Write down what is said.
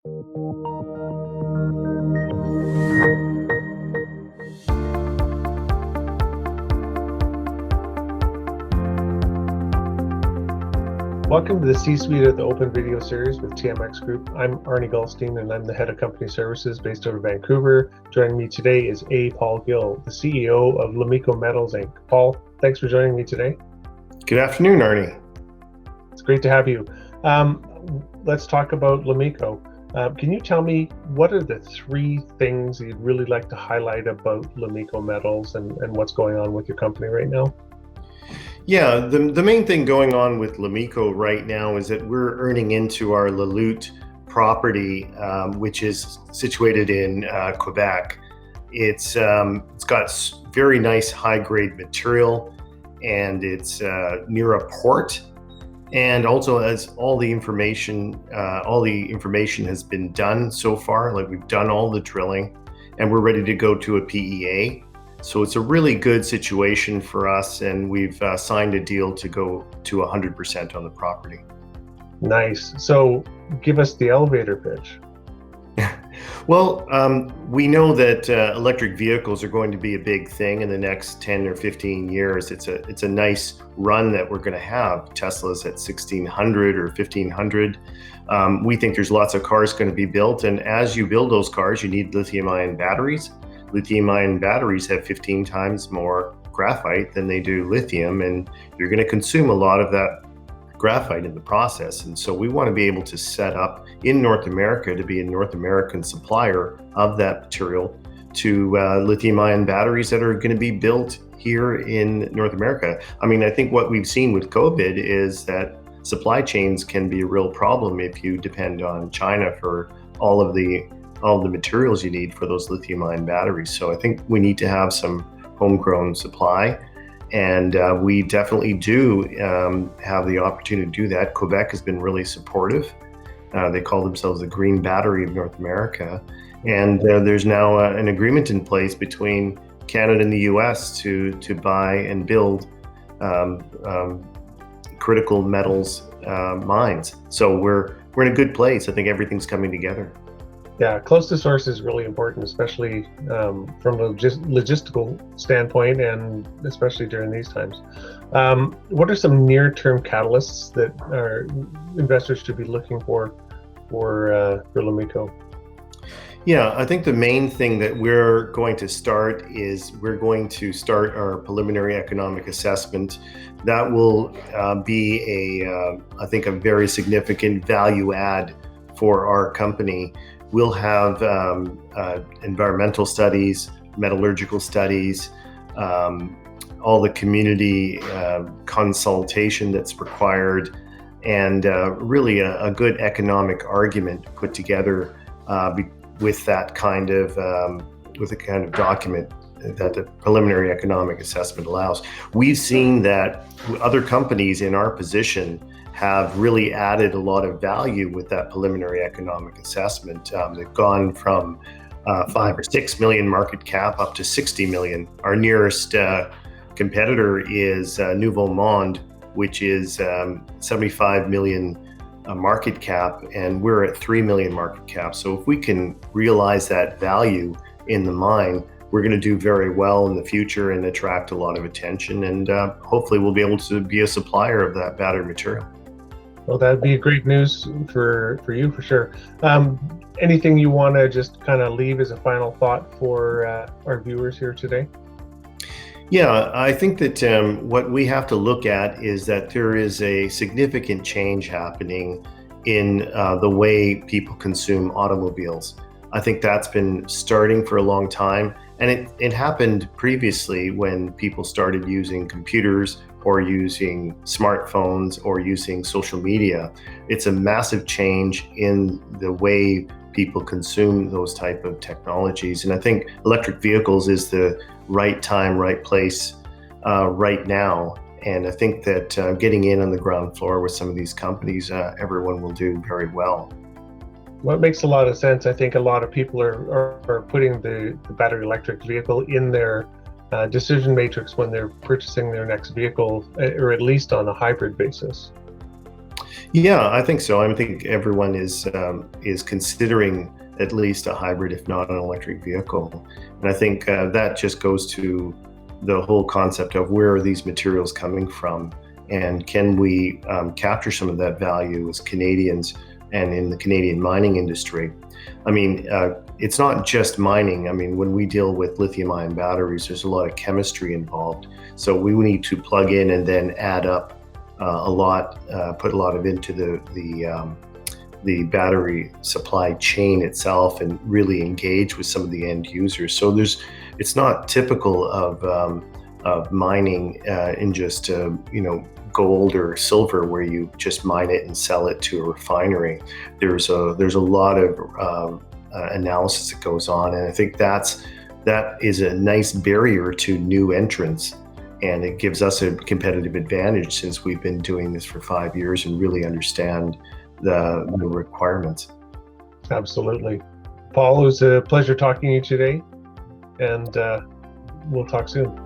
Welcome to the C-Suite of the Open Video Series with TMX Group. I'm Arnie Goldstein, and I'm the head of company services based out of Vancouver. Joining me today is Paul Gill, the CEO of Lomiko Metals Inc. Paul, thanks for joining me today. Good afternoon, Arnie. It's great to have you. Let's talk about Lomiko. Can you tell me what are the three things you'd really like to highlight about Lomiko Metals and what's going on with your company right now? Yeah, the main thing going on with Lomiko right now is that we're earning into our Laloute property, which is situated in Quebec. It's got very nice high-grade material, and it's near a port. And also, as all the information has been done so far, like we've done all the drilling, and we're ready to go to a PEA. So it's a really good situation for us, and we've signed a deal to go to 100% on the property. Nice. So give us the elevator pitch. Well, we know that electric vehicles are going to be a big thing in the next 10 or 15 years. It's a nice run that we're going to have. Tesla's at 1,600 or 1,500. We think there's lots of cars going to be built, and as you build those cars, you need lithium-ion batteries. Lithium-ion batteries have 15 times more graphite than they do lithium, and you're going to consume a lot of that graphite in the process. And so we want to be able to set up in North America to be a North American supplier of that material to lithium-ion batteries that are going to be built here in North America. I mean, I think what we've seen with COVID is that supply chains can be a real problem if you depend on China for all the materials you need for those lithium-ion batteries. So I think we need to have some homegrown supply, and we definitely do have the opportunity to do that. Quebec has been really supportive. They call themselves the Green Battery of North America, and there's now an agreement in place between Canada and the US to buy and build critical metals mines. So we're in a good place. I think everything's coming together. Yeah, close to source is really important, especially from a logistical standpoint, and especially during these times. What are some near-term catalysts that our investors should be looking for Lomiko? Yeah, I think the main thing that we're going to start is we're going to start our preliminary economic assessment. That will be I think a very significant value add for our company. We'll have environmental studies, metallurgical studies, all the community consultation that's required, and really a good economic argument put together with that kind of document that the preliminary economic assessment allows. We've seen that other companies in our position have really added a lot of value with that preliminary economic assessment. They've gone from 5 or 6 million market cap up to 60 million. Our nearest competitor is Nouveau Monde, which is 75 million market cap, and we're at 3 million market cap. So if we can realize that value in the mine, we're going to do very well in the future and attract a lot of attention, and hopefully we'll be able to be a supplier of that battery material. Well, that'd be great news for you for sure. Anything you want to just kind of leave as a final thought for our viewers here today? Yeah, I think that what we have to look at is that there is a significant change happening in the way people consume automobiles. I think that's been starting for a long time, and it happened previously when people started using computers or using smartphones or using social media. It's a massive change in the way people consume those type of technologies, and I think electric vehicles is the right time, right place, right now. And I think that getting in on the ground floor with some of these companies, everyone will do very well. Well, it makes a lot of sense. I think a lot of people are putting the battery electric vehicle in their decision matrix when they're purchasing their next vehicle, or at least on a hybrid basis. Yeah, I think so. I think everyone is considering at least a hybrid, if not an electric vehicle. And I think that just goes to the whole concept of where are these materials coming from, and can we capture some of that value as Canadians and in the Canadian mining industry. I mean, it's not just mining. I mean, when we deal with lithium-ion batteries, there's a lot of chemistry involved. So we need to plug in and then add up a lot, put a lot of into the battery supply chain itself, and really engage with some of the end users. So it's not typical of mining in just gold or silver, where you just mine it and sell it to a refinery. There's a lot of analysis that goes on, and I think that is a nice barrier to new entrants. And it gives us a competitive advantage since we've been doing this for 5 years and really understand the requirements. Absolutely. Paul, it was a pleasure talking to you today, and we'll talk soon.